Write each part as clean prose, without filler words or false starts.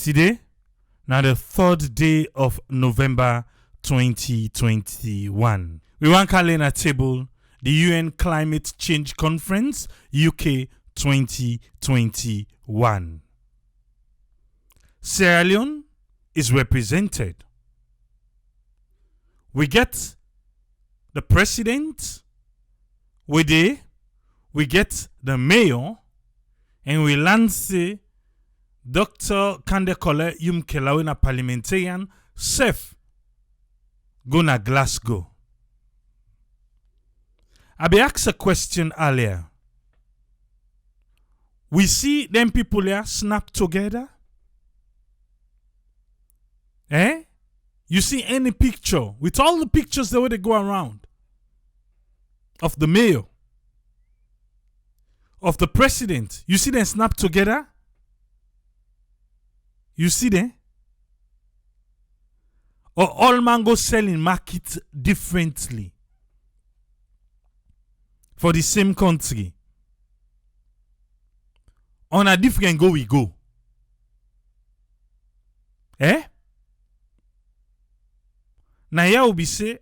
Today, now the 3rd day of November 2021. We want to call in a table the UN Climate Change Conference UK 2021. Sierra Leone is represented. We get the president, we get the mayor, and we lance Dr. Kande Kole Yumkelawina parliamentarian chef go na Glasgow. I be asked a question earlier. We see them people here snap together. You see any picture with all the pictures the way they go around of the mayor, of the president, you see them snap together? You see them? Or all mango sell in market differently for the same country. On a different go we go. Now here will be say,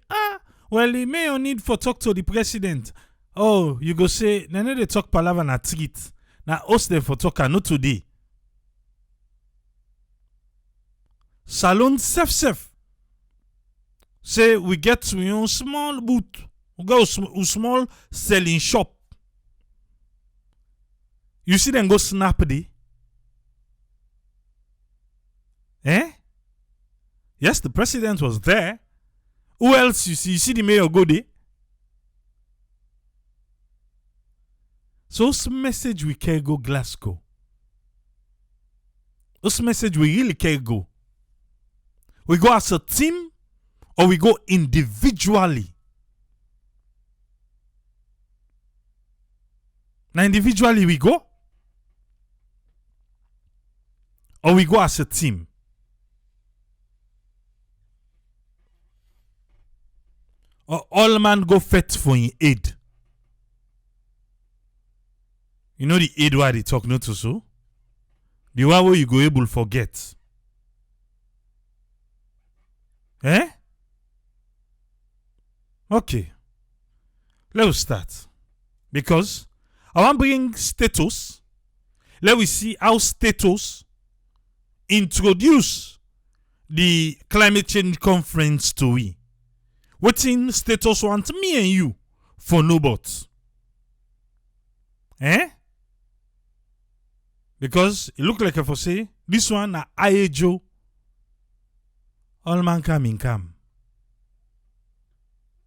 well, the mayor need for talk to the president. Oh, you go say, they need to talk palaver na treat. Now host them for talk not today. Salon safe. Say we get to your small booth. We go small selling shop. You see them go snap the. Yes, the president was there. Who else you see? You see the mayor go there? So this message we can go Glasgow. This message we really can go. We go as a team or we go individually. Now individually we go or we go as a team. Or all man go fet for in aid. You know the aid why they talk not to so? The one where you go able forget. Okay. Let's start. Because I want to bring status. Let we see how status introduce the climate change conference to we. What in status want me and you for no but? Because it look like if I say this one na Aejo. All man come.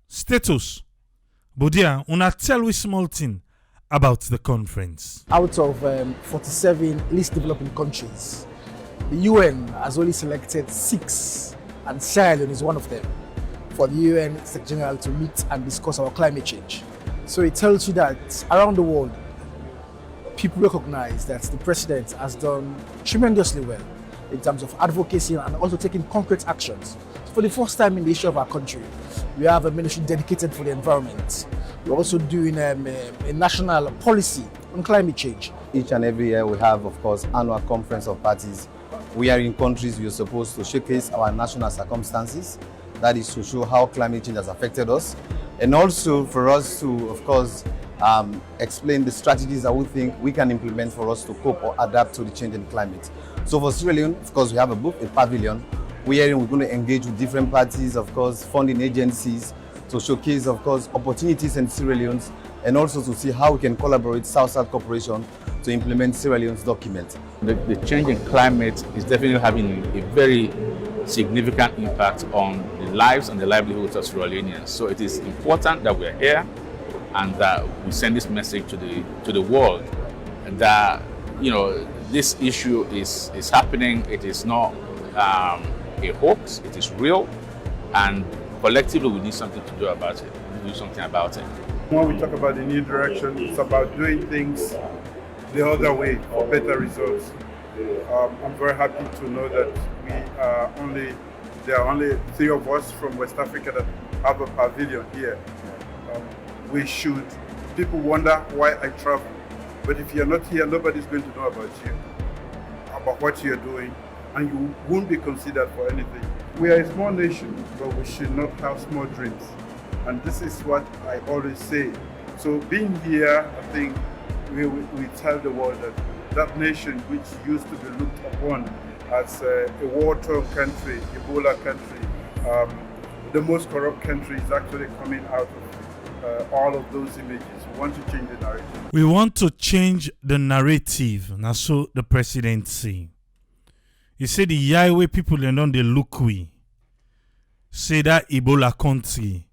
Status. But yeah, una tell we small thing about the conference. Out of 47 least developing countries, the UN has only selected 6, and Sierra Leone is one of them, for the UN Secretary General to meet and discuss our climate change. So it tells you that around the world, people recognize that the president has done tremendously well in terms of advocacy and also taking concrete actions. So for the first time in the history of our country, we have a ministry dedicated for the environment. We're also doing a national policy on climate change. Each and every year we have, of course, annual conference of parties. We are in countries we are supposed to showcase our national circumstances. That is to show how climate change has affected us. And also for us to, of course, explain the strategies that we think we can implement for us to cope or adapt to the change in climate. So for Sierra Leone, of course, we have a booth, a pavilion, where we're going to engage with different parties, of course, funding agencies, to showcase, of course, opportunities in Sierra Leone, and also to see how we can collaborate South-South cooperation to implement Sierra Leone's document. The change in climate is definitely having a very significant impact on the lives and the livelihoods of Sierra Leoneans. So it is important that we're here and that we send this message to the world that, you know, this issue is happening. It is not a hoax. It is real, and collectively we need something to do about it. We need to do something about it. When we talk about the new direction, it's about doing things the other way for better results. I'm very happy to know that there are only 3 of us from West Africa that have a pavilion here. People wonder why I travel, but if you're not here, nobody's going to know about you, about what you're doing, and you won't be considered for anything. We are a small nation, but we should not have small dreams. And this is what I always say. So being here, I think we tell the world that that nation which used to be looked upon as a war-torn country, Ebola country, the most corrupt country is actually coming out of all of those images. We want to change the narrative. We want to change the narrative. Now, so the president say. He said the Yahweh people they don't they look we. Say that Ebola country,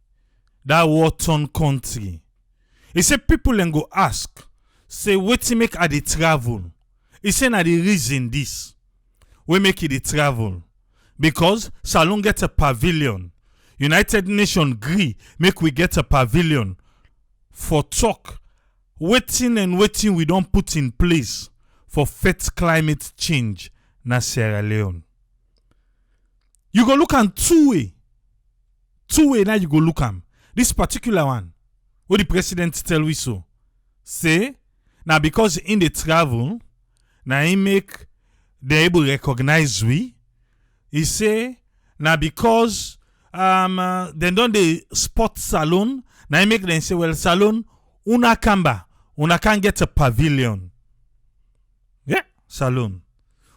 that war-torn country. He said people then go ask, say what to make at the travel. He said na the reason this. We make it the travel. Because Salon get a pavilion. United Nations agree make we get a pavilion for talk. Waiting we don't put in place for fight climate change na Sierra Leone. You go look at two way now you go look at this particular one. What the president tell we so? Say now because in the travel now he make they able recognize we. He say now because then don't they spot Salon now he make them say well Salon una can get a pavilion. Yeah, Salon.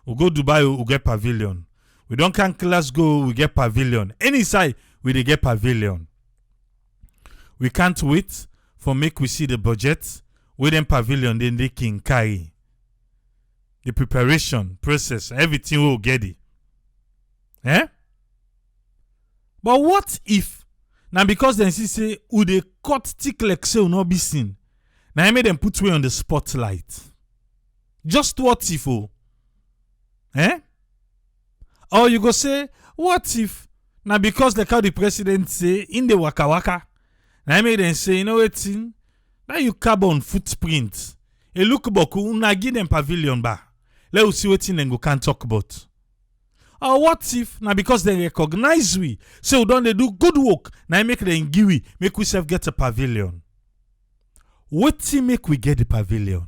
We go Dubai, we get pavilion. We don't can Glasgow, we get pavilion. Any side, we dey get pavilion. We can't wait for make we see the budget with them pavilion, then they can carry. The preparation, process, everything will get it. Eh? But what if, now because then she say, would they cut thick like say will not be seen? Now I made them put way on the spotlight. Just what if, oh? Eh? Or you go say, what if? Now because like how the president say in the waka waka, now I made them say, you know what thing? Now you carbon footprint. A look boku una give them pavilion ba. Let us see what thing then go can talk about. Or what if? Now because they recognize we, so don't they do good work? Now I make them give we, make we self get a pavilion. What thing make we get the pavilion?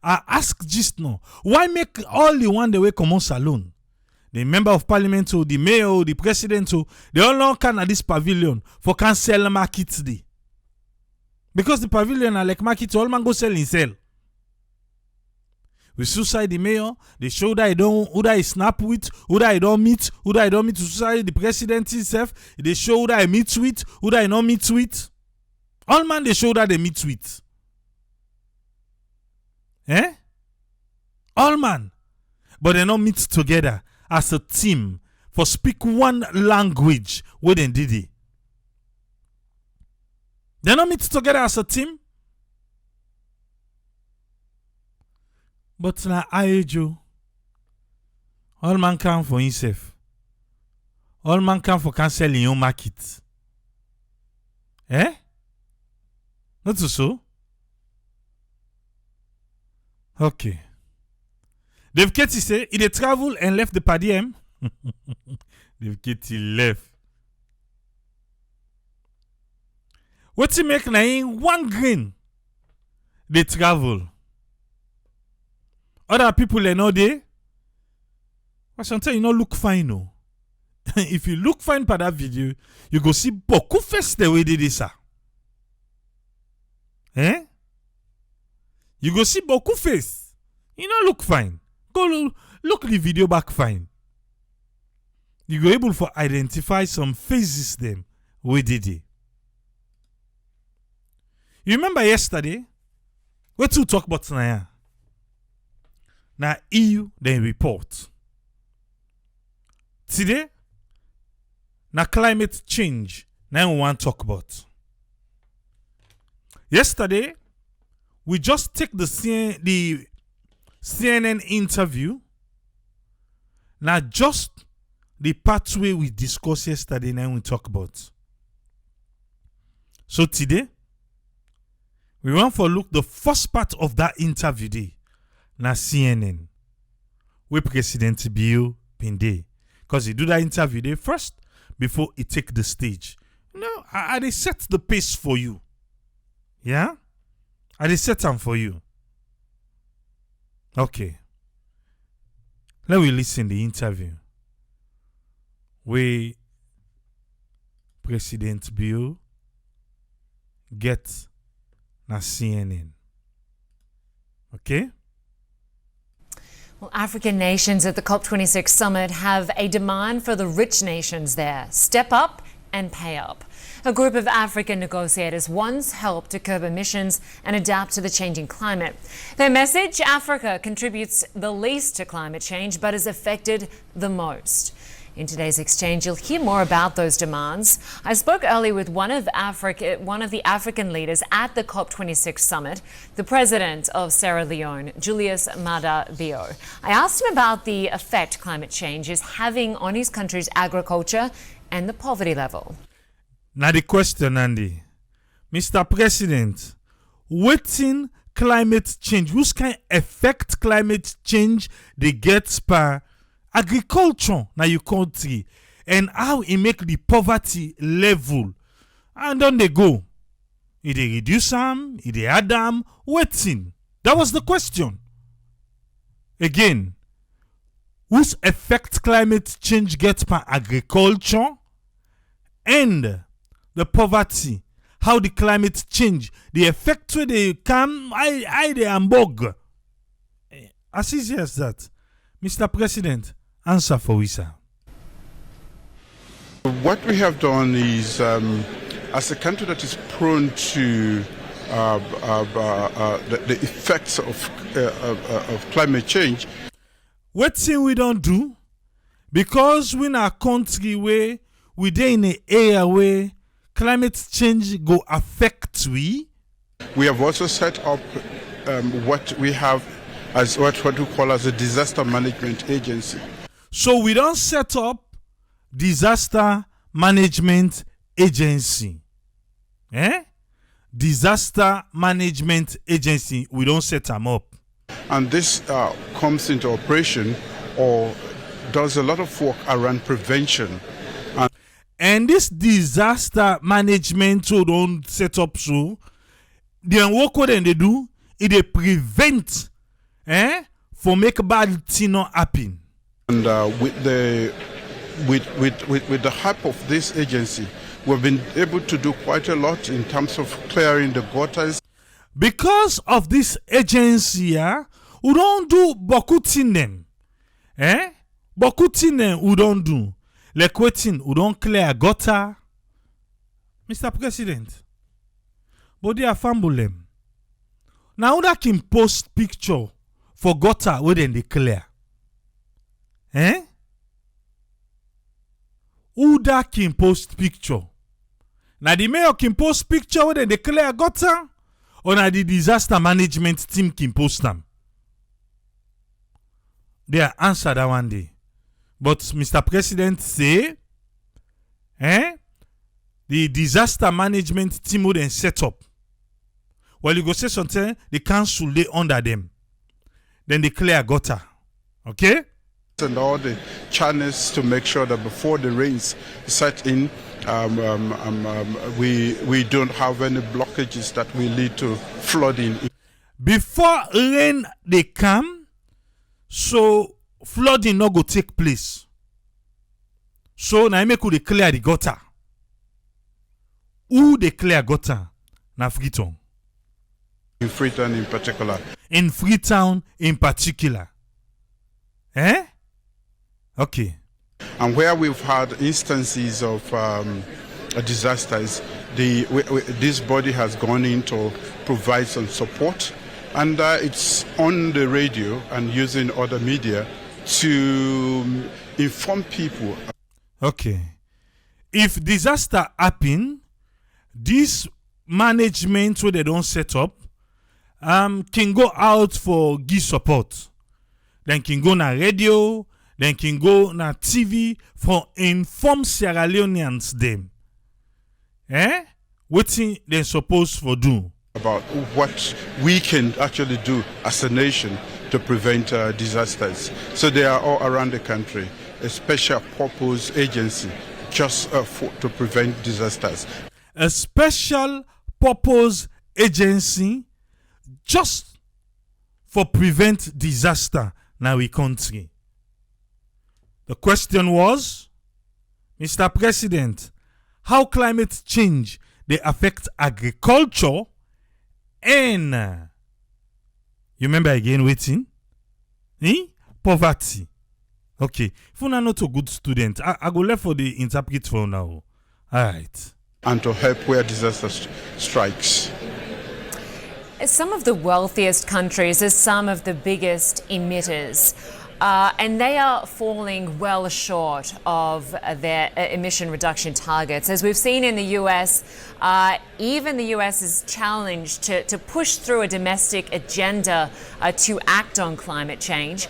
I ask just now, why make all the one the way come on Salon? The member of parliament or the mayor or the president or they all can at this pavilion for can sell markets day. Because the pavilion are like market, all man go sell and sell. We suicide the mayor, they show that who that I snap with, who that I don't meet, to suicide the president himself, they show that I meet with, who that I not meet with. All man they show that they meet with. Eh? All man. But they not meet together as a team for speak one language where they did it. They not meet together as a team. But na Aejo. All man come for himself. All man come for cancel in your market. Eh? Not so? Okay. Dave Ketty say, he dey travel and left the padiem. Dave Ketty left. What he make na in one green? They travel. Other people they know they. But sometimes you not look fine, no. If you look fine for that video, you go see beaucoup face the way they did this. Eh? You go see beaucoup face. You not look fine. Go look the video back fine. You go able to identify some faces them we did it. You remember yesterday? What to talk about now? Now EU then report. Today, now climate change. Now we want to talk about. Yesterday, we just take the CNN interview. Now just the pathway we discussed yesterday. Now we talk about. So today, we want to look the first part of that interview day. Na CNN. With President Bill Pinde. Because he do that interview day first before he take the stage. No, I set the pace for you. Yeah? I set them for you. Okay. Let we listen the interview where President Bill get na CNN. Okay? Well, African nations at the COP26 summit have a demand for the rich nations there. Step up and pay up. A group of African negotiators wants help to curb emissions and adapt to the changing climate. Their message: Africa contributes the least to climate change but is affected the most. In today's exchange, you'll hear more about those demands. I spoke earlier with one of the African leaders at the COP26 summit, the president of Sierra Leone, Julius Maada Bio. I asked him about the effect climate change is having on his country's agriculture and the poverty level. Now the question, Andy. Mr. President, wetin climate change, which kind effect climate change they get per agriculture na your country, and how it make the poverty level, and then they go, if they reduce them, if they add them, wetin? That was the question. Again, whose effect climate change gets per agriculture and the poverty, how the climate change, the effect where they come, I they ambog. As easy as that. Mr. President, answer for we, sir. What we have done is, as a country that is prone to the effects of climate change, what thing we don't do, because we in a country where we dey in an area where climate change go affect we have also set up what we have as what we call as a disaster management agency. So we don't set up disaster management agency. Disaster management agency, we don't set them up. And this comes into operation or does a lot of work around prevention. And this disaster management we don't set up so, the work what they do, they prevent for make bad thing not happen. And with the help of this agency, we've been able to do quite a lot in terms of clearing the gutters. Because of this agency, we don't do beaucoup thing them. Beaucoup thing them we don't do. Like waiting, we don't clear gutter. Mr. President, but they are fumble them. Now that can post picture for gutter where then they clear. Who that can post picture? Now the mayor can post picture where then they clear gutter, or now the disaster management team can post them? They are answer that one day. But Mr. President say, the disaster management team would then set up. Well, you go say something, the council lay under them. Then they clear gutter. Okay? And all the channels to make sure that before the rains set in, we don't have any blockages that will lead to flooding. Before rain they come, so flooding no go take place. So now make who they clear the gutter. Who they clear gutter? Na Freetown. In Freetown in particular. In Freetown in particular. Okay. And where we've had instances of disasters, this body has gone in to provide some support, and it's on the radio and using other media to inform people. Okay. If disaster happen, this management where they don't set up can go out for give support. Then can go na radio, then can go na TV for inform Sierra Leoneans them. What they supposed for do? About what we can actually do as a nation to prevent disasters. So they are all around the country, a special purpose agency just to prevent disasters. A special purpose agency just for prevent disaster in our country. The question was, Mr. President, how climate change they affect agriculture and you remember again waiting? Poverty. Okay. If you're not a good student, I go left for the interpret for now. Alright. And to help where disaster strikes. Some of the wealthiest countries are some of the biggest emitters. And they are falling well short of their emission reduction targets. As we've seen in the US, even the US is challenged to push through a domestic agenda to act on climate change.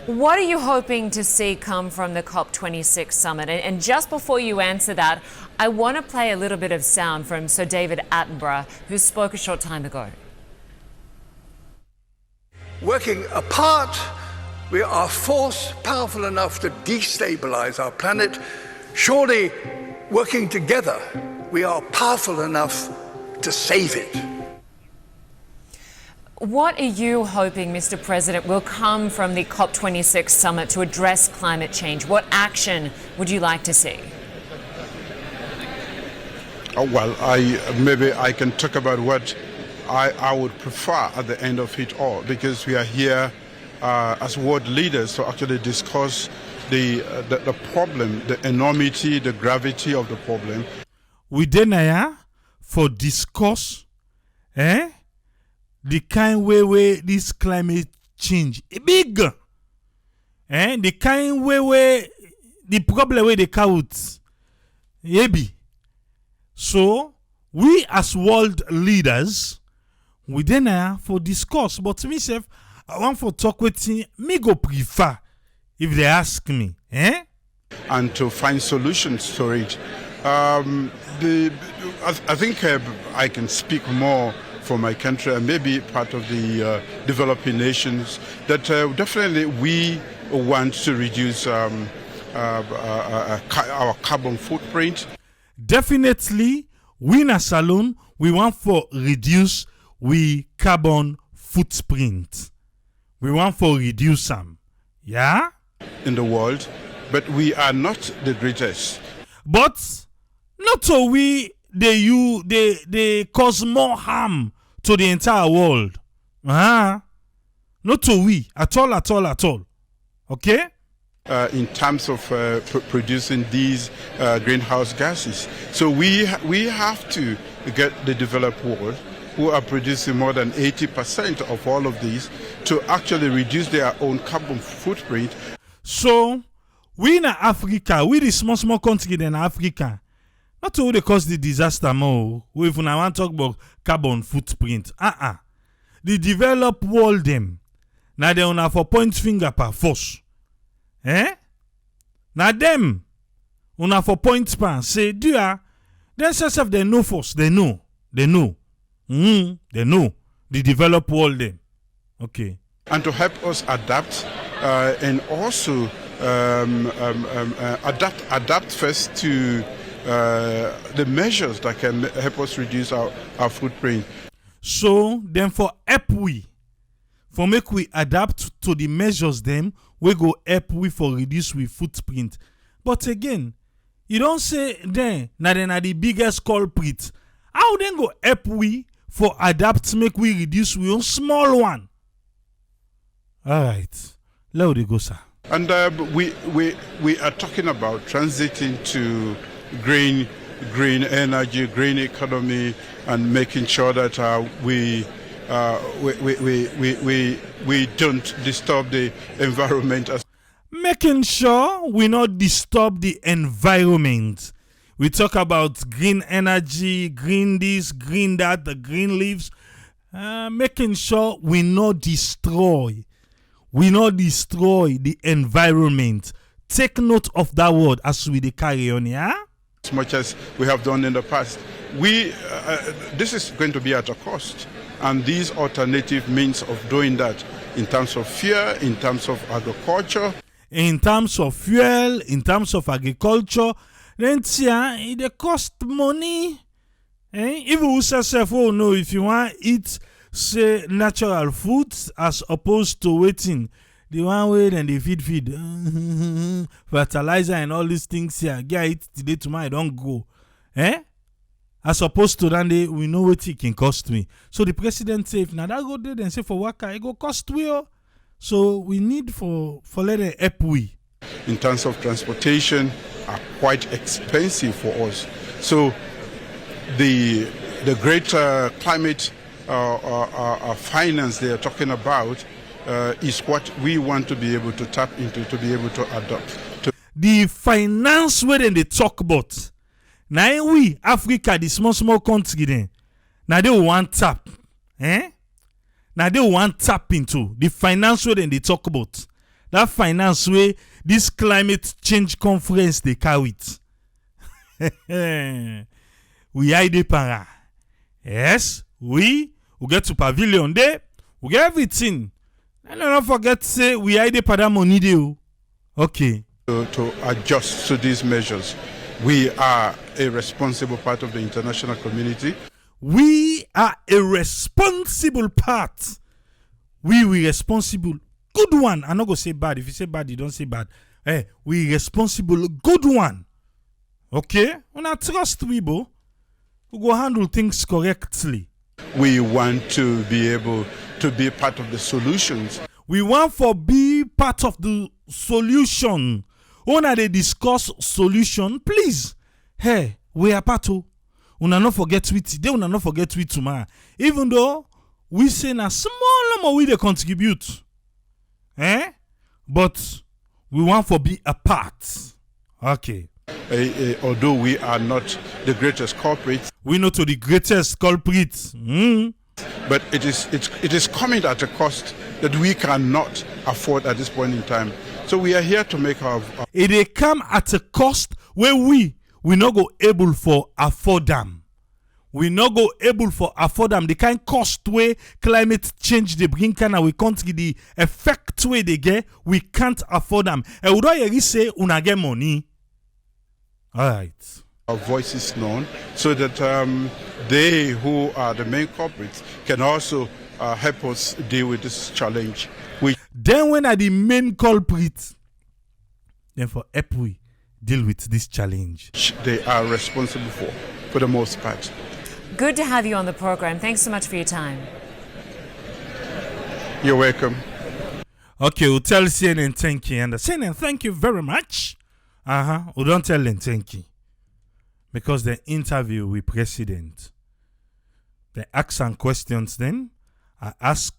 What are you hoping to see come from the COP26 summit? And just before you answer that, I want to play a little bit of sound from Sir David Attenborough, who spoke a short time ago. Working apart, we are force powerful enough to destabilize our planet. Surely, working together, we are powerful enough to save it. What are you hoping, Mr. President, will come from the COP26 summit to address climate change? What action would you like to see? Well, maybe I can talk about what I would prefer at the end of it all, because we are here as world leaders to actually discuss the problem, the enormity, the gravity of the problem. We then here for discuss the kind way this climate change big. The kind way the problem where they count. Maybe. So we as world leaders, we then here for discuss. But myself, I want for talk with me go prefer if they ask me. And to find solutions to it. I think I can speak more for my country and maybe part of the developing nations that definitely we want to reduce our carbon footprint. Definitely, we in a salon, we want for reduce we carbon footprint. We want for reduce them. Yeah? In the world, but we are not the greatest. But not so they cause more harm to the entire world. Not to we at all. Okay? In terms of producing these greenhouse gases. So we have to get the developed world, who are producing more than 80% of all of these, to actually reduce their own carbon footprint. So, we in Africa, we the small country in Africa, not to they cause the disaster more. We if I want to talk about carbon footprint. The developed world them. Now they on for point finger per force. Now them on for point pan say do ya then self they know force. They know. They know the developed world them. Okay. And to help us adapt and also adapt first to the measures that can help us reduce our footprint. So then for help we, for make we adapt to the measures them, we go help we for reduce we footprint. But again, you don't say then na the biggest culprit. How then go help we for adapt make we reduce we own small one? Alright. Let it go, sir. And we are talking about transiting to green energy, green economy, and making sure that we don't disturb the environment. Making sure we not disturb the environment. We talk about green energy, green this, green that, the green leaves. Making sure we not destroy the environment. Take note of that word as we carry on, yeah? As much as we have done in the past, this is going to be at a cost. And these alternative means of doing that in terms of fuel, in terms of agriculture. In terms of fuel, in terms of agriculture, then it cost money. Even we say, oh no, if you want to eat say natural foods as opposed to waiting the one way then they feed fertilizer and all these things here. Get it today, tomorrow, I don't go. As opposed to that, we know what it can cost me. So the president say, if now that go there, then say for worker, it go cost we. So we need for let it help we. In terms of transportation, are quite expensive for us. So the greater climate finance they are talking about is what we want to be able to tap into, to be able to adopt. The finance where they talk about. Now we Africa, the small country then. Now they want tap. Now they want tap into the finance where they talk about. That finance way this climate change conference they carry it. We hide para. Yes, we get to pavilion there. We get everything. And don't forget to say we hide para money there. Okay. To adjust to these measures. We are a responsible part of the international community. We are a responsible part. We responsible. Good one. I'm not going to say bad. If you say bad, you don't say bad. We responsible. Good one. Okay? When I trust we go handle things correctly. We want to be able to be part of the solutions. We want to be part of the solution. When they discuss solution, please, we are part of. Una not forget we today, una not forget we tomorrow. Even though we say na small number we they contribute, but we want to be a part. Okay. Although we are not the greatest culprits, we not to the greatest culprits. But it is coming at a cost that we cannot afford at this point in time. So we are here to make our. It come at a cost where we not go able for afford them. We not go able for afford them. The kind cost where climate change they bring can we country the effect where they get we can't afford them. And we don't say una get money. All right. Our voices known so that they who are the main culprits can also help us deal with this challenge. Then when are the main culprits? Then for help we deal with this challenge. They are responsible for the most part. Good to have you on the program. Thanks so much for your time. You're welcome. Okay, we'll tell CNN thank you. And CNN, thank you very much. We don't tell them thank you. Because the interview with President, they ask some questions then. I ask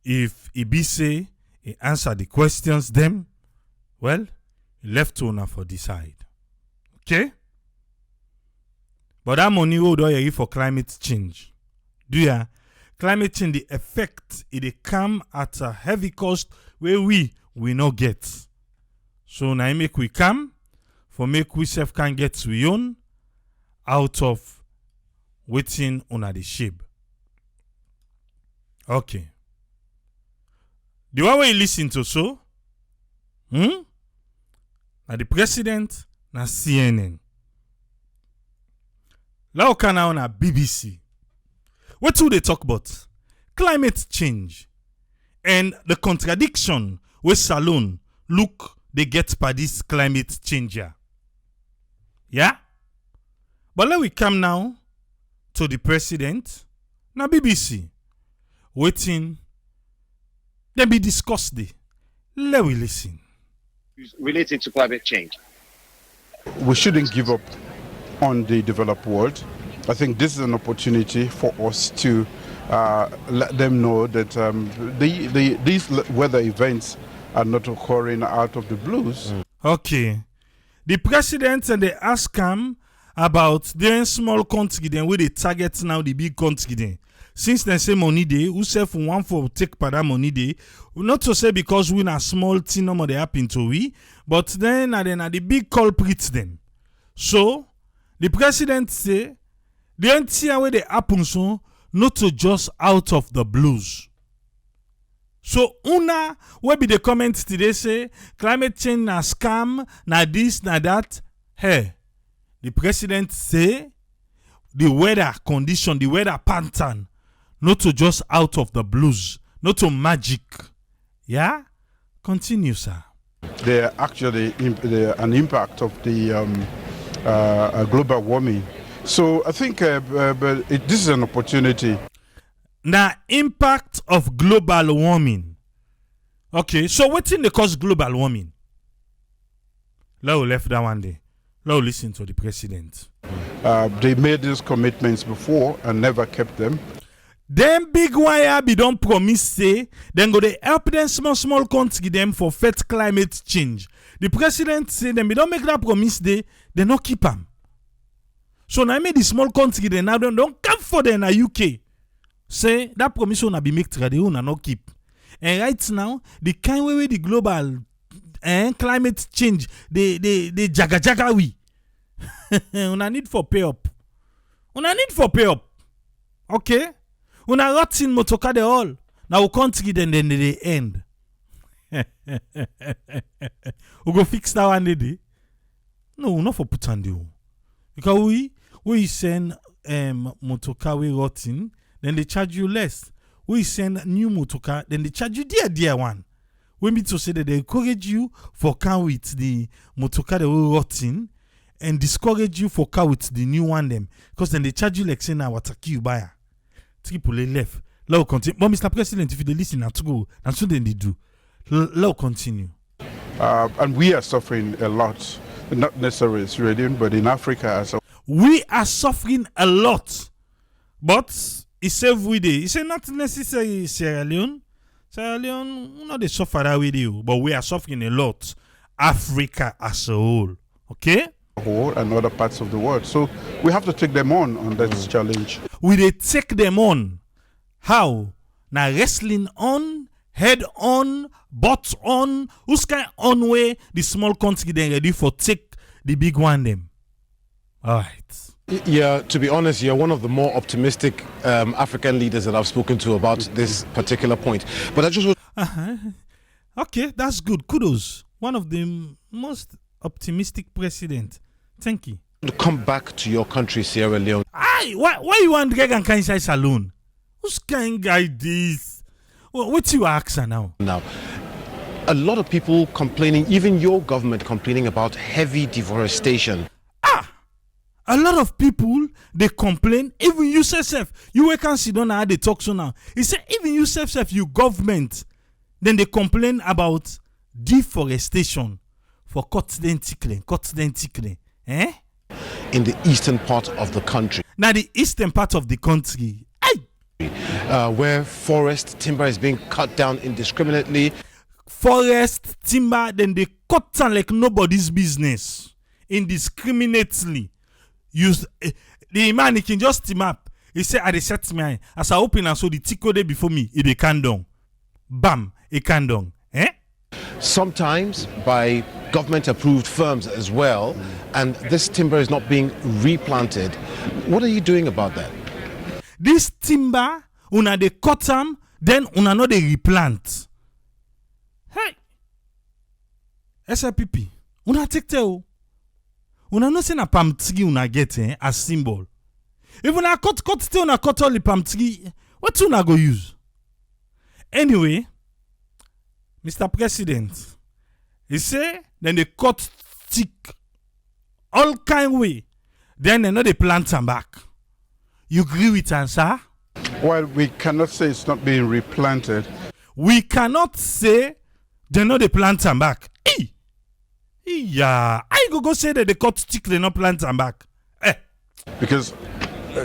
if he be say he answer the questions then, well, he left to una for decide. Okay? But that money we do you for climate change. Do ya? Climate change, the effect, it come at a heavy cost where we not get. So now make we come for make we self can get we own out of waiting on the ship. Okay. The one way you listen to so, now the president na CNN. Now can on a BBC. What do they talk about? Climate change and the contradiction with Salon look they get by this climate changer. Yeah? But let we come now to the president. Now BBC. Waiting. Then be discussed. Let we listen. Relating to climate change. We shouldn't give up on the developed world. I think this is an opportunity for us to let them know that these weather events are not occurring out of the blues. Okay. The president and they ask him about the small country then where they target now the big country then. Since they say money day, who say for one for take part that money day, not to say because we na small thing no more they happen to we, but then are the big culprits then. So the president say the entire way they happen so not to just out of the blues. So una where be the comments today say climate change na scam, na this, na that. Hey, the president say the weather condition, the weather pattern, not to just out of the blues, not to magic. Yeah? Continue, sir. They're actually an impact of the global warming. So I think this is an opportunity. Now, impact of global warming. Okay, so what's in the cause global warming? Let us left that one day. Let us listen to the president. They made these commitments before and never kept them. Them big wire be don't promise say then go they help them small country them for fight climate change. The president say them be don't make that promise they not keep them. So now made the small country they now don't come for them in UK. Say that promise will be make they will not keep. And right now the kind way the global climate change they jaga we. Una need for pay up. Okay? Una rotin motoka de all. Now country then they end. We go fix that one day. No, not for put on the. Because we send motoka we rotin, then they charge you less. We send new motoka, then they charge you dear one. We mean to say that they encourage you for car with the motoka they will rotin and discourage you for car with the new one them. Because then they charge you like saying now what you buy. Triple left. Let us continue. But Mr. President, if you listen to go, that's what they do. Let us continue. And we are suffering a lot. Not necessarily Sweden, but in Africa as well. We are suffering a lot. But it's every day. It's not necessarily Sierra Leone. Sierra Leone, not they suffer that with you, but we are suffering a lot. Africa as a whole. Okay? And other parts of the world. So we have to take them on this challenge. We they take them on. How? Now wrestling on, head on, butt on. Who's kind on way the small country then ready for take the big one them. All right. Yeah, to be honest, you're one of the more optimistic African leaders that I've spoken to about this particular point. But I just okay, that's good. Kudos. One of the most optimistic president. Thank you. to come back to your country, Sierra Leone. Aye, why you want Greg and inside saloon? Who's kind guy this? What's your answer now? Now, a lot of people complaining, even your government complaining about heavy deforestation. A lot of people, they complain, even you self, you can't sit down how they talk so now. He said, even you self, you government, then they complain about deforestation for cut them tickling. Eh? In the eastern part of the country. Now the eastern part of the country, where forest timber is being cut down indiscriminately. Forest timber, then they cut down like nobody's business, indiscriminately. Use the man, he can just team up. He said, I set me as I open and so the tico there before me, it can down. Bam, it can down. Eh? Sometimes by government approved firms as well, and this timber is not being replanted. What are you doing about that? This timber, una they cut them, then una no they replant. Hey, SLPP, una take tell. Una no say na palm tree una get as symbol. If una cut still una cut all the palm tree, what una go use? Anyway, Mr. President, he say then they cut stick all kind way, then they know they plant them back. You agree with answer? Well, we cannot say it's not being replanted. We cannot say they know they plant them back. Yeah, I go say that they cut stick, they not plant them back. Because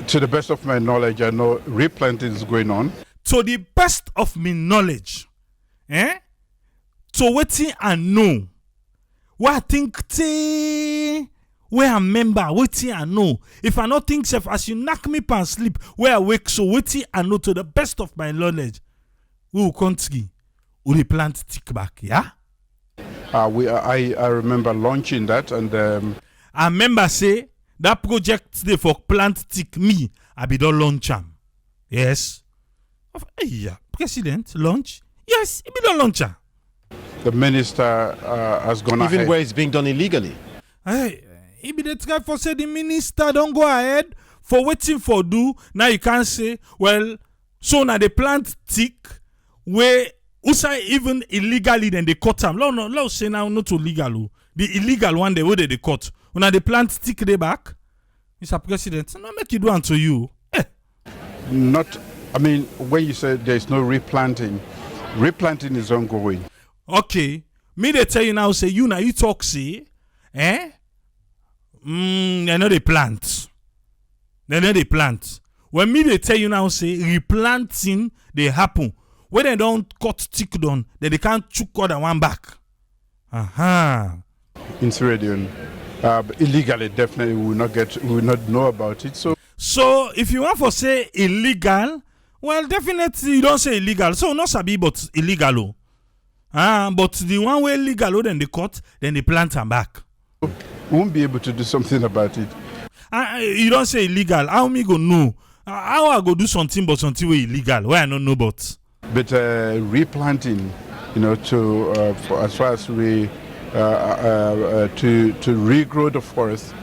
to the best of my knowledge, I know replanting is going on. To the best of my knowledge, to what I know, what I think, where I remember, what I know. If I not think self, as you knock me pan sleep, where I wake, so what I know to the best of my knowledge, we country, we plant stick back, yeah? I remember launching that, and I remember say that project they for plant stick me, I be don't launch am. Yes. Yeah, President launch. Yes, it be don't launch am. The minister has gone ahead. Even where it's being done illegally. Hey, he be the try for say the minister don't go ahead for waiting for do. Now you can't say, well, so now they plant stick where Usai even illegally then they cut them. No, say now not illegal. The illegal one they where they cut. When they plant stick they back. Mr. President, no make it do unto you. Not, I mean, when you say there's no replanting is ongoing. Okay. Me they tell you now, say you now you talk say, they know they plant. They know they plant. When me they tell you now, say replanting they happen. When they don't cut stick down, then they can't chuck other one back. In Sweden, illegally definitely we will not know about it. So if you want to say illegal, well definitely you don't say illegal. So not sabi but illegal. But the one way illegal then they cut, then they plant them back. We won't be able to do something about it. You don't say illegal. How me go know? How I go do something but something way illegal? Why I don't know but. But replanting, to for as far as we to regrow the forest,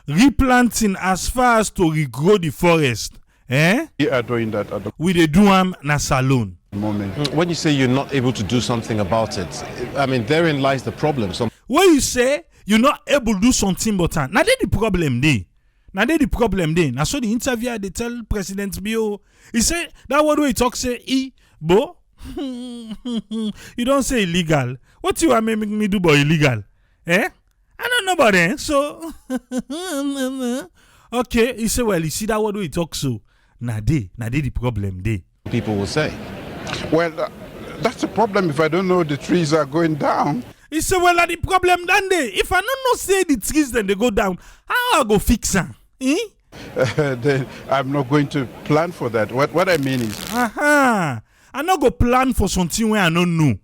replanting as far as to regrow the forest, we are doing that at the we dey do am na salon. Moment. When you say you're not able to do something about it, I mean therein lies the problem. When you say you're not able to do something but now the problem dey. Now so the interviewer they tell President Bio, he say that word he talk say bo you don't say illegal. What you want make me do about illegal? I don't know about that. So okay, he say well you see that word he talk so now the problem dey. People will say. Well, that's the problem if I don't know the trees are going down. He say well the problem done dey. If I don't know say the trees then they go down, how I go fix them? Then I'm not going to plan for that. What I mean is, I not go plan for something where I don't know.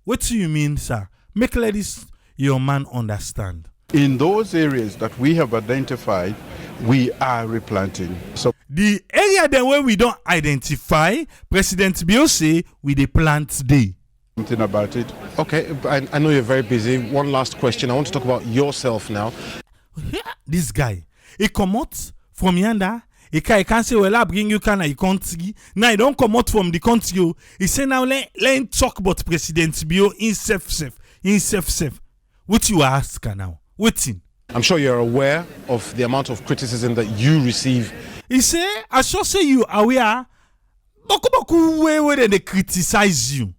What do you mean, sir? Make ladies your man understand. In those areas that we have identified, we are replanting. So the area then where we don't identify, President Bio say we dey plant day. Something about it. Okay, I know you're very busy. One last question. I want to talk about yourself now. This guy, he come out from yonder. He can't say, well, I bring you can a country. Now, he don't come out from the country. He say, now, let him talk about President Bio in safe. What you ask now? Waiting. I'm sure you're aware of the amount of criticism that you receive. He say, I sure say you aware. Boku where they criticize you.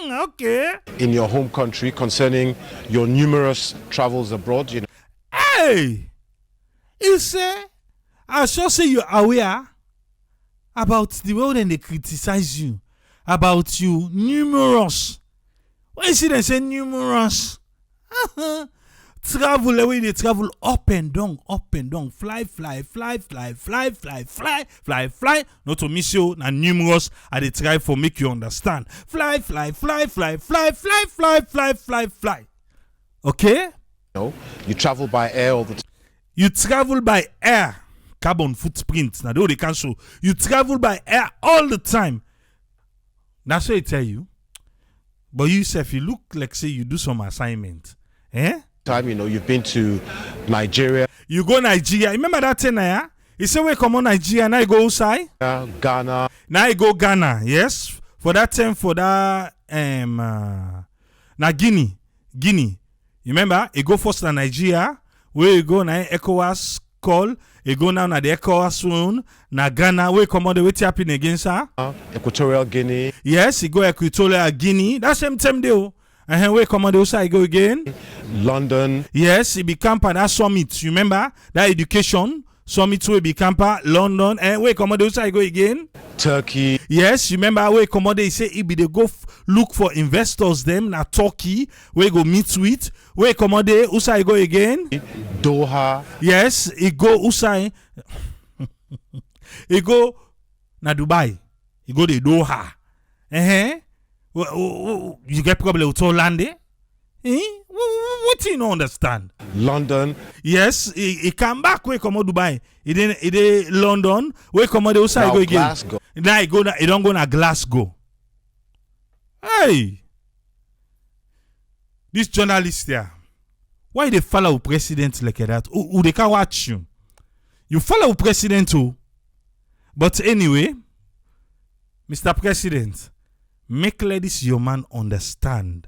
Okay. In your home country concerning your numerous travels abroad, Hey! You say, I sure say you're aware about the way they criticize you, about you numerous. When you see them say numerous, travel away, they travel up and down, fly. Not to miss you, and numerous, and they try for make you understand. Fly. Okay? No, you travel by air all the time. You travel by air. Carbon footprint. Now they can show. You travel by air all the time. That's what I tell you. But you say if you look like say you do some assignment. Time, you've been to Nigeria. You go Nigeria. Remember that thing there? You say we come on Nigeria, now you go outside? Ghana. Now you go Ghana, yes. For that time, for that now Guinea. You remember? You go first to Nigeria. Where you go na ECOWAS call, you go now na the ECOWAS zone, na Ghana, where come on the way to happen again, sir? Equatorial Guinea. Yes, you go Equatorial Guinea. That's same day. And where come on the side go again? London. Yes, it be camp at that summit. You remember that education summit will be camp at London. And where come on the side go again? Turkey. Yes, you remember where come on they say it be they go look for investors them na Turkey where go meet with. Where come on they usai go again? Doha. Yes, it go usai. It go na Dubai. It go to Doha. You get problem with Orlando? What do you not understand? London. Yes, he come back where come on Dubai. He did London. Where come on the outside go again? Glasgow. Now he don't go na Glasgow. Hey, this journalist there, why they follow president like that? Who they can watch you? You follow president too. But anyway, Mr. President, make ladies your man understand.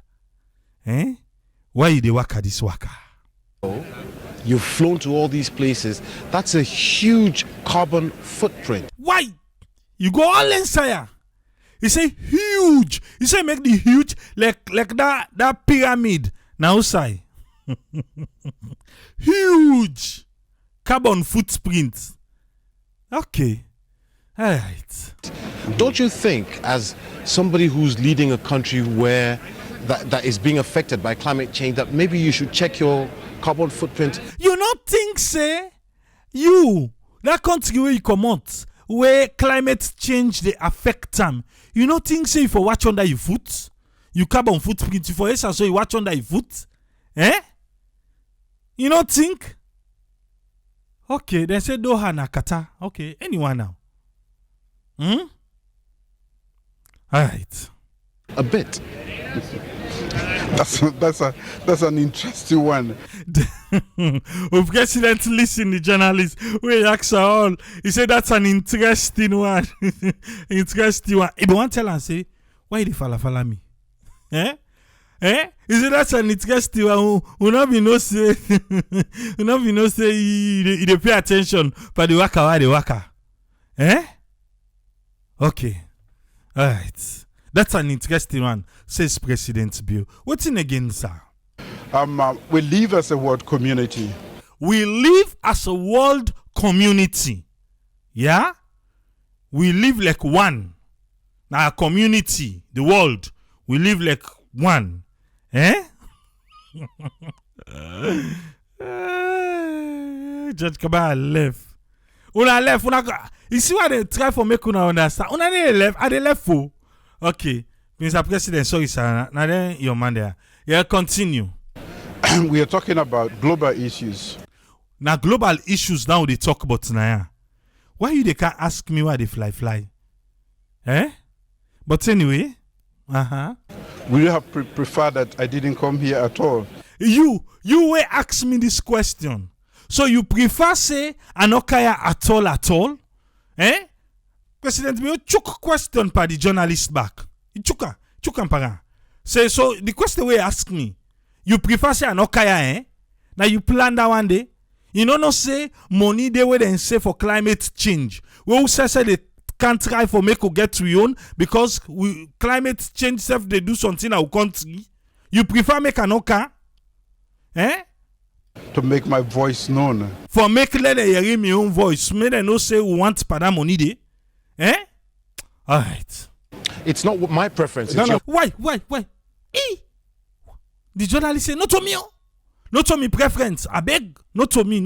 Why you dey waka this waka? You've flown to all these places. That's a huge carbon footprint. Why? You go all inside. He say huge. He say make the huge like that pyramid. Now outside. Huge carbon footprint. Okay. All right. Don't you think, as somebody who's leading a country where that is being affected by climate change, that maybe you should check your carbon footprint? You not think, say, you, that country where you come out, where climate change they affect them, you not think, say, if you watch under your foot, you carbon footprint, for instance, so you watch under your foot? You not think? Okay, they say Doha Nakata. Okay, anyone now? Alright. A bit. That's an interesting one. Of President listen, the journalist, we ask her all. He said that's an interesting one. Interesting one. If you want to tell and say, why you follow me? He said that's an interesting one. Who not be no say, who not be no say, you pay attention, but the waka, why the waka? Okay. Alright. That's an interesting one, says President Bill. What's in again, sir? We live as a world community. We live as a world community. Yeah? We live like one. Now, a community, the world, we live like one. Judge Kabal left. Una left. You see what they try for make una understand? Una they left. Are they left for? Okay. Mr. President, sorry, sir. Now then, your man there. Yeah, continue. We are talking about global issues. Now, global issues now they talk about now. Why you they can't ask me why they fly? But anyway, We have preferred that I didn't come here at all. You will ask me this question. So you prefer say anokaya at all? President, me chook question pa the journalist back. Chuka para. Say so the question we ask me, you prefer say anokaya Now you plan that one day. You know no say money they will then say for climate change. We will say they can't try for make we get to own because climate change self they do something in our country. You prefer make anoka? To make my voice known. For make let they hear my own voice. May they no say we want pada money day. Alright. It's not my preference. No. Why? The journalist say, not to me. Not to me preference. I beg. Not to me.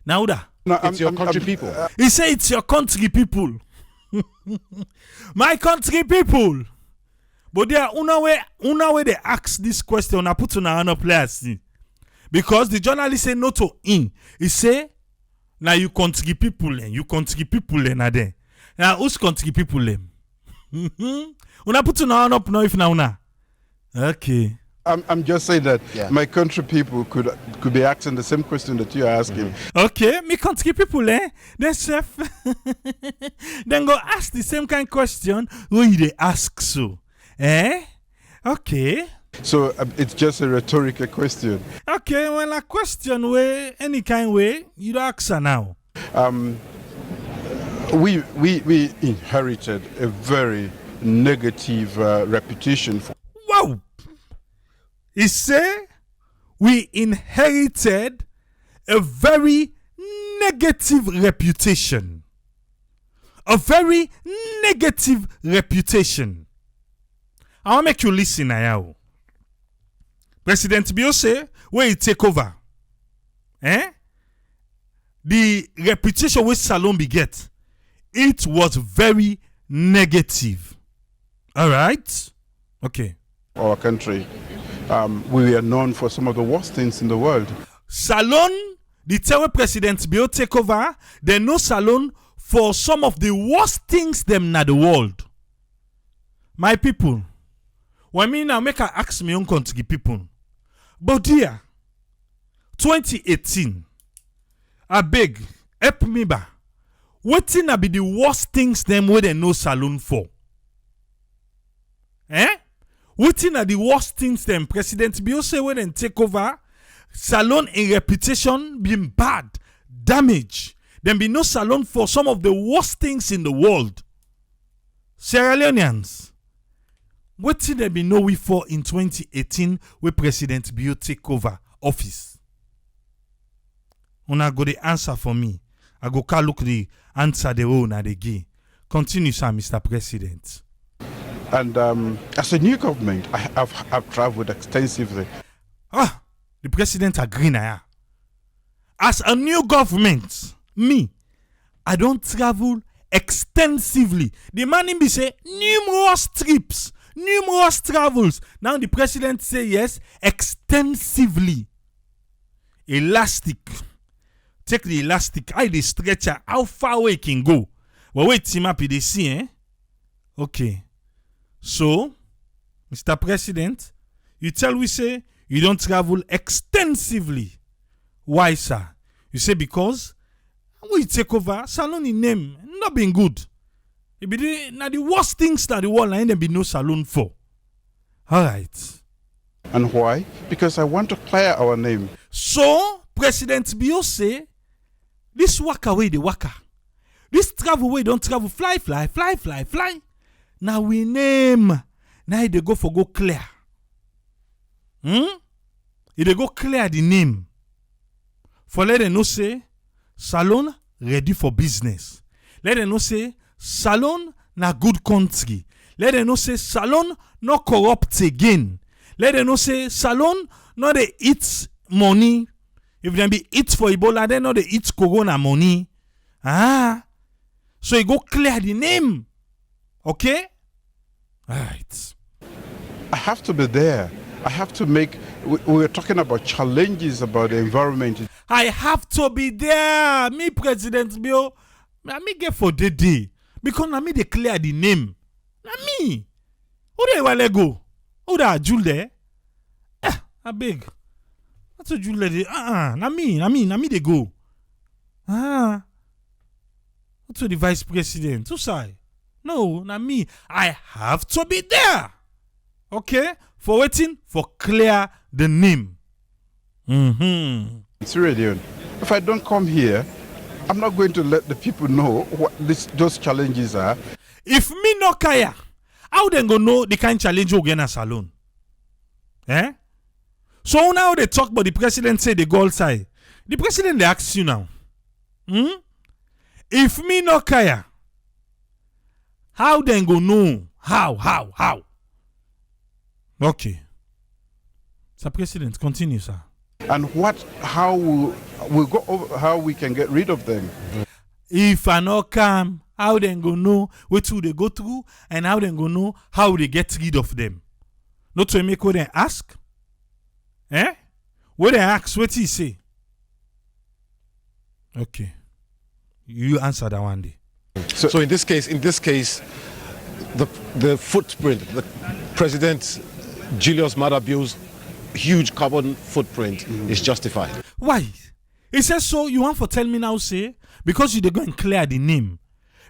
Now that. No, it's your country people. He say it's your country people. My country people. But there una way they ask this question. I put on another place. Because the journalist say no to in. He say, now you country people na there. Now who's country people them? Una put on up now if now una. Okay. I'm just saying that my country people could be asking the same question that you are asking. Okay, me country people then chef then go ask the same kind of question when they ask so. Okay. So it's just a rhetorical question. Okay, well a question way any kind way you don't ask her now. We inherited a very negative reputation. Wow. He say we inherited a very negative reputation. A very negative reputation. I want to make you listen now. President Bio say, when he take over, the reputation which Salon get, it was very negative. All right? Okay. Our country, we are known for some of the worst things in the world. Salon, the terror President Bio take over, they know Salon for some of the worst things them in the world. My people, when me now make her ask me own country people, but dear, 2018, I beg, help me ba. Wetin na be the worst things them where they know Salon for? Wetin are the worst things them President Bio say when they take over? Salon in reputation being bad, damage. There be no salon for some of the worst things in the world. Sierra Leoneans, wetin there be no we for in 2018 when President Bio take over office? Una go the answer for me. I go call look the answer the own at the gay. Continue, sir, Mr. President. And as a new government, I've traveled extensively. The president agree now. As a new government, me, I don't travel extensively. The man be say numerous trips, numerous travels. Now the president say yes, extensively. Elastic. Take the elastic. I the stretcher. How far away it can go? Well, wait, team up they see, eh? Okay. So, Mr. President, you tell we say you don't travel extensively. Why, sir? You say because when you take over, salon in name not being good. It be the worst things that the world ain't there be no salon for. All right. And why? Because I want to clear our name. So, President Bio say, this waka way the waka. This travel way don't travel fly. Now we name. Now they go for go clear. They go clear the name. For let them know say, salon ready for business. Let them know say, salon na good country. Let them know say, salon not corrupt again. Let them know say, salon not they eat money. If they be eat for Ebola, they know they eat corona money. So you go clear the name. Okay? Right. I have to be there. I have to make. We were talking about challenges about the environment. I have to be there. Me, President Bio. Me get for the day. Because na me they clear the name. Na me. Who they want go? Who that Jule there? I beg. What's a Jule there? Na me they go. What's the vice president? Who say? No, na me. I have to be there. Okay? For waiting for clear the name. It's radio. If I don't come here, I'm not going to let the people know what those challenges are. If me no kaya, how they go know the kind challenge you get in a salon? So now they talk about the president say they go outside. The president they ask you now. If me no kaya, how they go know? How? Okay. Sir President, continue, sir. And how we go over how we can get rid of them. If I no come, how they go know what they go through and how they go know how they get rid of them. Not to make what they ask. What they ask, what he say? Okay. You answer that one day. So in this case, the footprint, the President Julius Maada Bio's huge carbon footprint is justified. Why? He says so. You want to tell me now, say because you dey go and clear the name,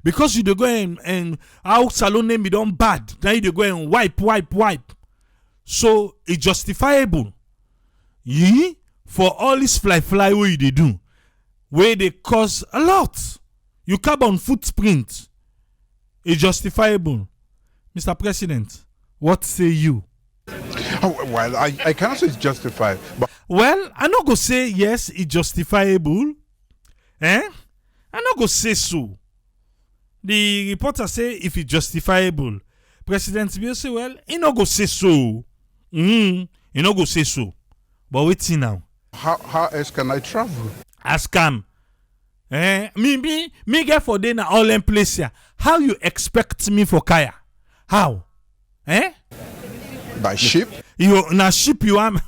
because you dey go and how salon name be done bad. Now you dey go and wipe. So it's justifiable. For all this fly what you dey do, where they cause a lot. Your carbon footprint is justifiable. Mr. President, what say you? Well, I cannot say it's justified. But well, I not go say yes, it's justifiable. I not go say so. The reporter say if it's justifiable. President Bill say, well, he not go say so. He not go say so. But wait now. How else can I travel? Ask him. Me get for day na all in place here. How you expect me for Kaya? How? By ship? You na ship you am.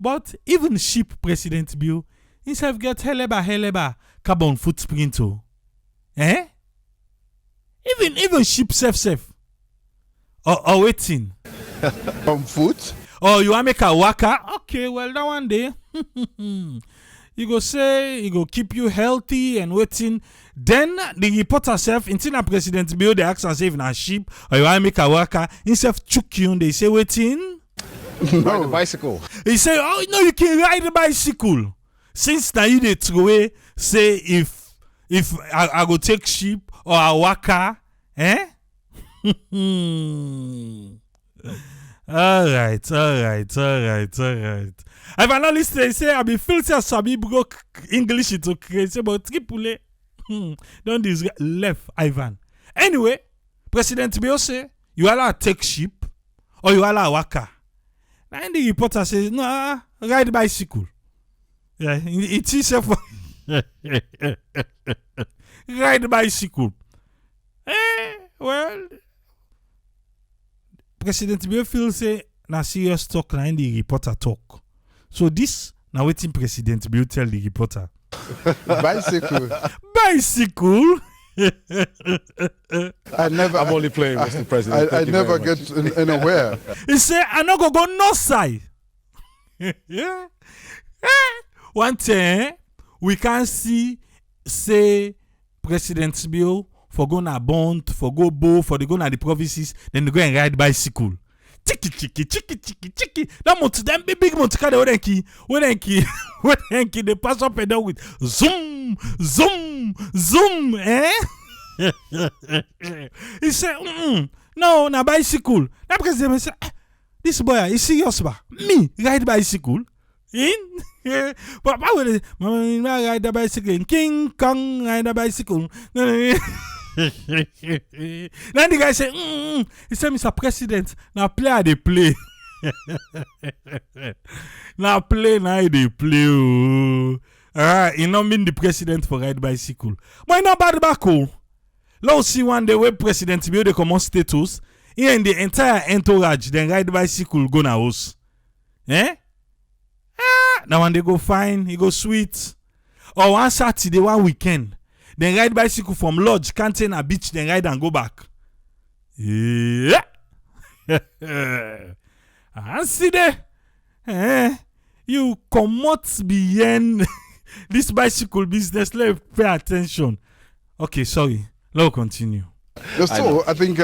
But even ship, President Bill, himself get heleba carbon footprint too. Even ship safe. Or waiting. On foot? Oh, you want make a waka? Okay, well that one day. You go say, he go keep you healthy and waiting. Then the reporter self, in a President Bio, they ask and say if na sheep or you want to make a worker, instead chook you and they say waiting. Ride a bicycle. He say, oh no, you can ride a bicycle. Since now you dey throw away, say if I go take sheep or a worker, eh? All right. If I not listen, say I be filthy as Sabi broke English into crazy, but triple. Don't this left, Ivan. Anyway, President Bio say you allow take sheep or you allow worker. And the reporter says, no, ride bicycle. Yeah, it is a ride bicycle. Well, President Bio feel say na serious talk na the reporter talk. So this now waiting President Bio tell the reporter. Bicycle. Bicycle. I'm only playing, Mr. President. I never get anywhere. He say I not go north side. Yeah. One thing we can see say President Bio for go na bond, for go bow, for they go na the provinces, then they go and ride bicycle. Chiki. That motor, them big motor car they they pass up and down with zoom, eh? He said, no, na bicycle. That because they say, this boy is serious ba? Me ride bicycle? But why would I ride the bicycle? King Kong ride the bicycle. Then the guy say, he said, Mr. President, now play they play. Now play they play. He not mean the president for ride bicycle. But not bad back. Let's see one day where President Bio they come status. Here in the entire entourage, then ride bicycle go na house. Now when they go fine, he go sweet. Or one Saturday, one weekend. Then ride bicycle from lodge, canteen a beach, then ride and go back. Yeah. And see there. You come out beyond this bicycle business. Let's pay attention. Okay, sorry. Let's continue. So I think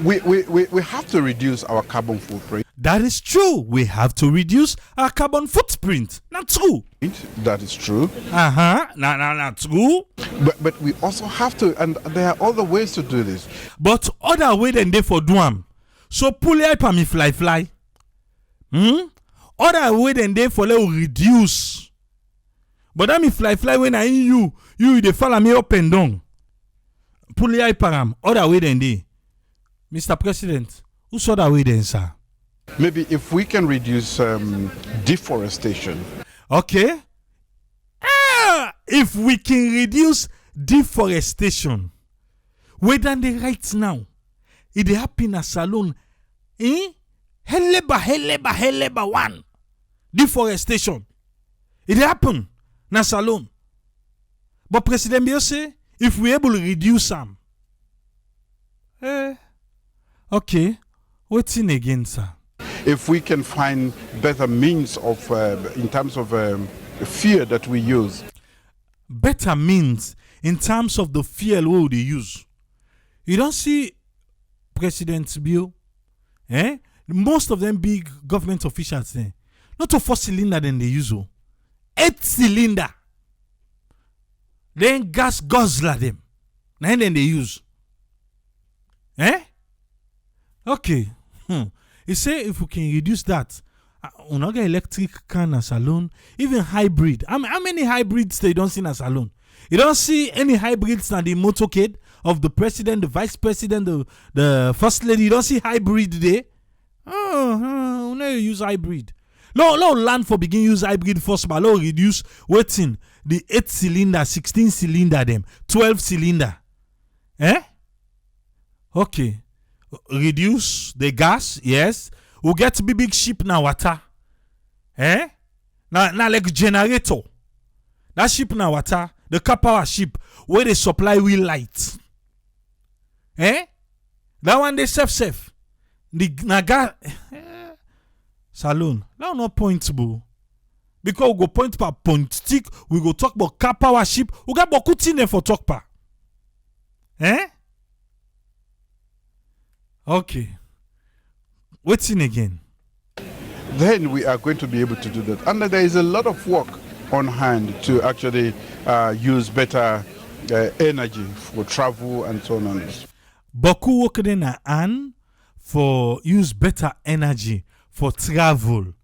we have to reduce our carbon footprint. That is true. We have to reduce our carbon footprint. Not true. That is true. Not true. But we also have to, and there are other ways to do this. But other way than they for do am. So pull up and me fly. Other way than they for let reduce. But that me fly when I you they follow me up and down. Pull up and other way than they. Mr. President, who's other way then, sir? Maybe if we can reduce deforestation. Okay. If we can reduce deforestation, whether they right now, it happen a salon, heleba one. Deforestation. It happen na salon. But President Bio say, if we able to reduce them, okay, what's in again, sir? If we can find better means of, in terms of fear that we use. Better means in terms of the fuel they use. You don't see President Bio, most of them big government officials there. Not a 4-cylinder than they use. 8-cylinder. Then gas guzzler them. And then they use. Okay. He say if we can reduce that, we not get electric car as alone, even hybrid. How many hybrids they don't see as alone? You don't see any hybrids than the motorcade of the president, the vice president, the first lady. You don't see hybrid there. Oh, no, use hybrid. No, land for begin use hybrid first, but no reduce waiting the 8-cylinder, 16-cylinder, them 12-cylinder. Okay. Reduce the gas, yes. We'll get big ship now water. Now like generator. That ship now water, the car power ship where they supply wheel lights. That one they safe. The naga saloon. Now no point, boo. Because we go point par point stick, we go talk about car power ship, we got beaucoup things for talk par. Okay. What's in again? Then we are going to be able to do that. And there is a lot of work on hand to actually use better energy for travel and so on and so on. Beaucoup work in a hand for use better energy for travel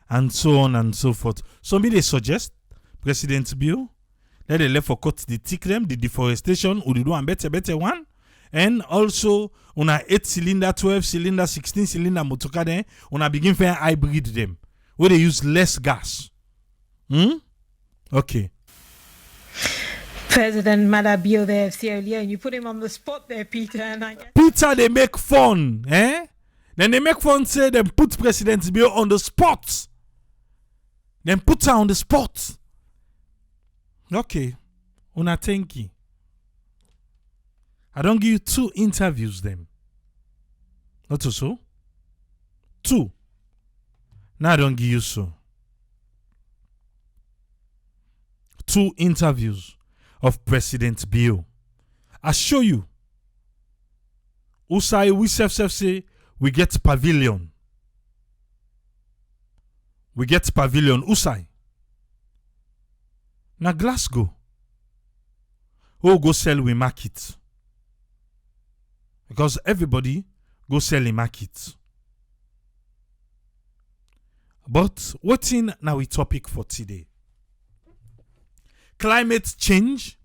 and so on and so forth. So me they suggest President Bill let they left for cut the tick them, the deforestation, we do a better one. And also, on a 8-cylinder, 12-cylinder, 16-cylinder motorcar, then on a begin to hybrid them, where they use less gas. Okay. President Madabio there of Sierra Leone, you put him on the spot there, Peter. And I guess Peter, they make fun, eh? Then they make fun, say they put President Bill on the spot. Then put her on the spot. Okay. Una thank you. I don't give you 2 interviews them. Not so? 2. Now I don't give you so. 2 interviews of President Bill. I show you. Usai we say we get pavilion. We get pavilion. Usai. Now Glasgow. Who go sell we market? Because everybody go sell in market. But what's in now a topic for today? Climate change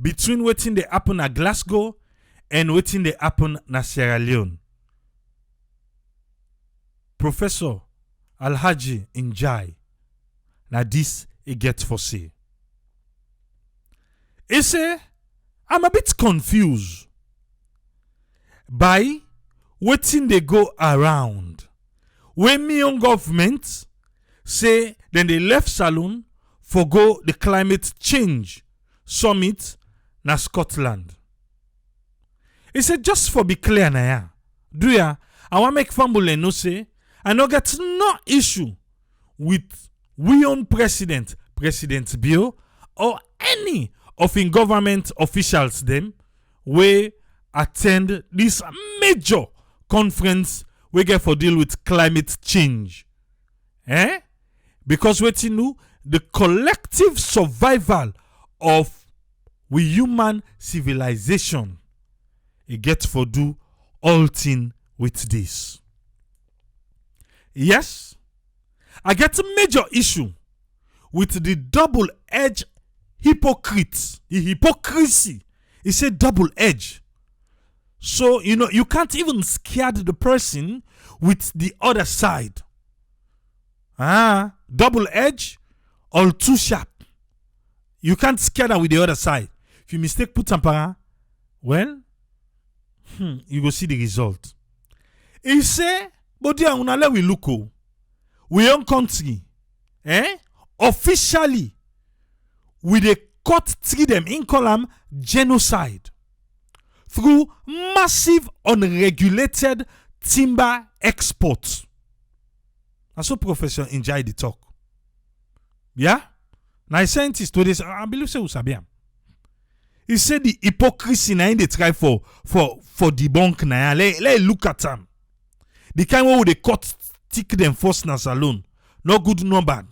between waiting they happen at Glasgow and waiting they happen at Sierra Leone. Professor Alhaji Njai, now this he get for say. He say, I'm a bit confused by waiting they go around. When me young government say then they left Salon for go the climate change summit na Scotland. He said just for be clear na ya. Do ya? I want make family no say I no get no issue with we own President Bill or any of in government officials them we attend this major conference we get for deal with climate change. Because we know the collective survival of we human civilization it get for do all thing with this. Yes, I get a major issue with the double-edged hypocrisy. It's a double edge. So, you can't even scare the person with the other side. Double edge or too sharp. You can't scare that with the other side. If you mistake put tampara, well, you go see the result. He say, but dear, we look we own country, officially, with a cut treat them in column genocide through massive unregulated timber exports. And so Professor enjoy the talk. Yeah? Now scientists today say, I believe so Sabiam. He said the hypocrisy na they try for debunk na. Let look at them. The kind where they cut tick them first na salon. No good, no bad.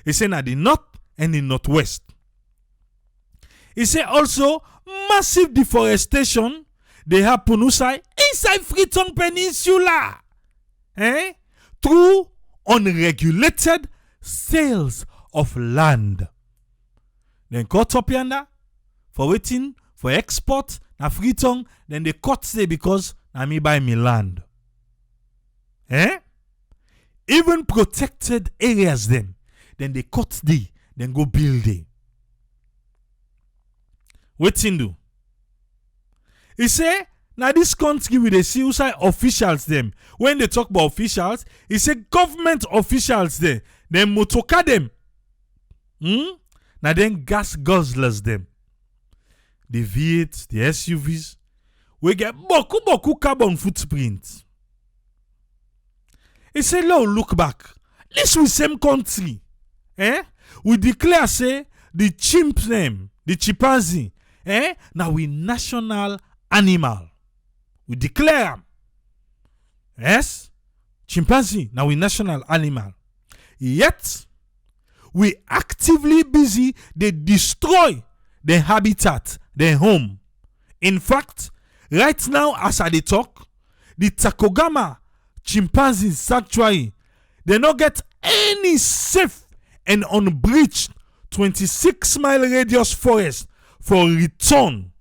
He said na the north and the northwest. He said also massive deforestation they happen inside Freetown Peninsula. Through unregulated sales of land. Then cut up yonder for waiting for export na Freetown, then they cut say because na me buy me land. Even protected areas then they cut the, then go build it. Waiting do. He say, now this country with the suicide officials them. When they talk about officials, he say government officials there. Then motoka them. Now then gas guzzlers them. The V8, the SUVs. We get boku carbon footprint. He say, look back. least we same country. We declare say the chimp name, the chimpanzee, now we national animal. We declare am. Yes, chimpanzee now we national animal. Yet we actively busy they destroy their habitat, their home. In fact, right now as I dey talk, the Takogama chimpanzee sanctuary, they not get any safe and unbreached 26-mile radius forest for return.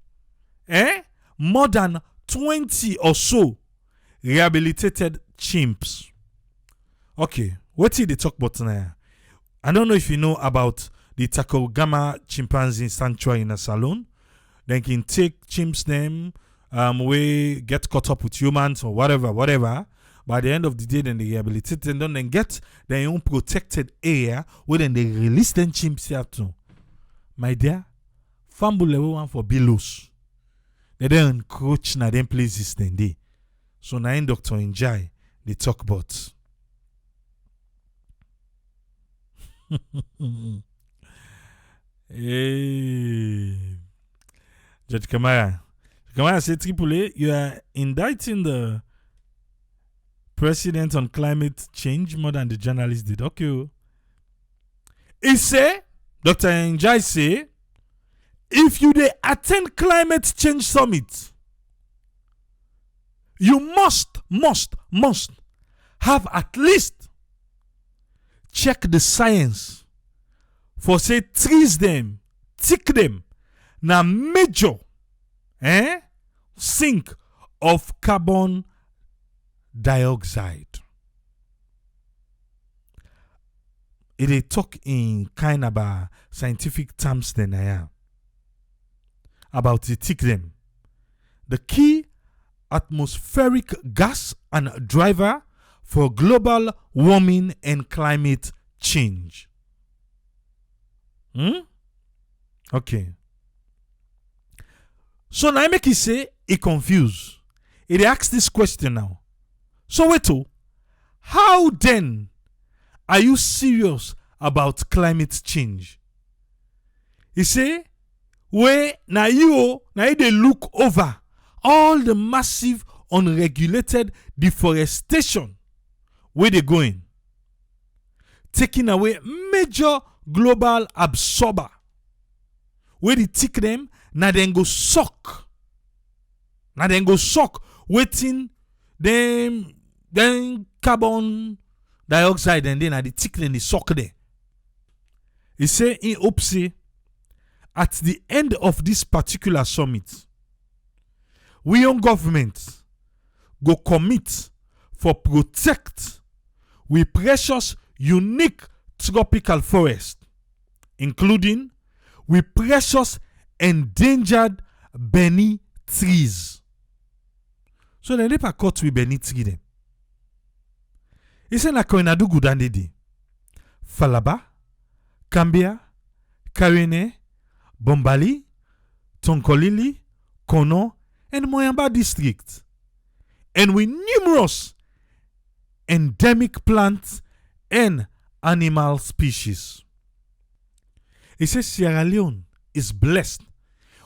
More than 20 or so rehabilitated chimps. Okay, what did they talk about now? I don't know if you know about the Takogama chimpanzee sanctuary in a salon. They can take chimps name, we get caught up with humans or whatever. By the end of the day, then they rehabilitate them, then get their own protected area where then they release them chimps here too. My dear, fumble level one for billows. They don't encroach na them places then they. So now in Dr. Njai, they talk about. Hey. Judge Kamara. Kamara said, Triple, you are indicting the president on climate change more than the journalist did. Okay. He say, Dr. Njai say, if you dey attend climate change summit, you must have at least check the science for say trees them, tick them, na major sink of carbon dioxide. It dey talk in kind of scientific terms then I am about the tick them. The key atmospheric gas and driver for global warming and climate change. Okay. So now I make it say he confused. He asks this question now. So wait, how then are you serious about climate change? He say, where now you they look over all the massive unregulated deforestation where they going, taking away major global absorber where they take them now then go suck waiting them then carbon dioxide and then they tick them they suck there. He say in hope say at the end of this particular summit, we young government go commit for protect we precious unique tropical forest, including we precious endangered Benny trees. So they never cut with Benny tree them. He said na Koinadu Gudandidi, Falaba, Cambia, Karene, Bombali, Tonkolili, Kono, and Moyamba district. And with numerous endemic plants and animal species. He says Sierra Leone is blessed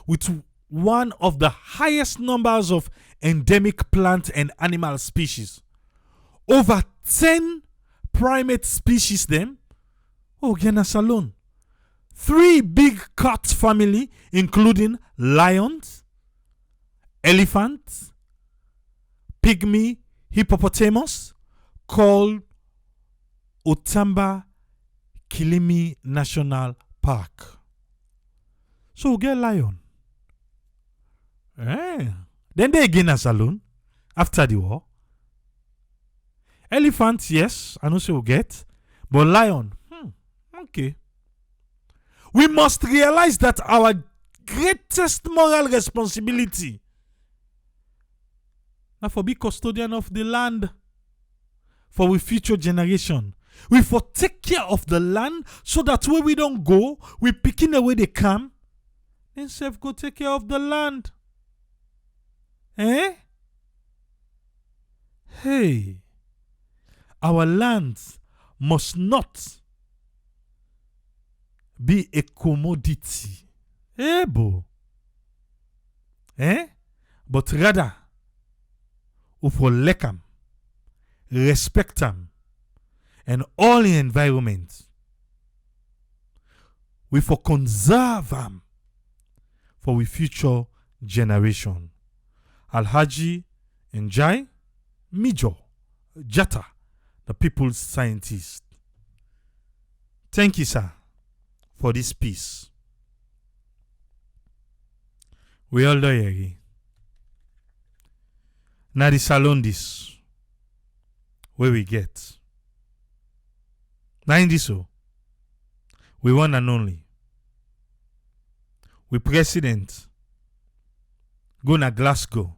with one of the highest numbers of endemic plant and animal species. Over 10 primate species them. Oh, Genas alone. 3 big cat family, including lions, elephants, pygmy hippopotamus, called Otamba Kilimi National Park. So we get lion. Then they again as alone after the war. Elephant, yes, I know so we get. But lion, okay. We must realize that our greatest moral responsibility now for be custodian of the land for we future generation. We for take care of the land so that where we don't go, we picking away they come. Then self go take care of the land. Hey, our lands must not be a commodity. Bo. But rather, we for like them, respect them, and all the environment. We for conserve them for we future generation. Alhaji Njai Mijo Jata, the people's scientist. Thank you, sir, for this piece. We all do here. Now the salon this where we get. Now in this we one and only. We president go na Glasgow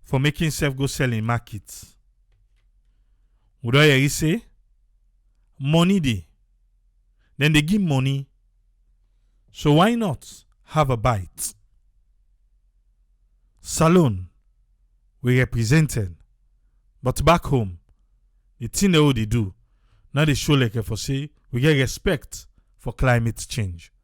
for making self go sell in markets. We do hear say money dey. Then they give money. So why not have a bite? Salon we represented, but back home, the thing they do, now they show like for say we get respect for climate change.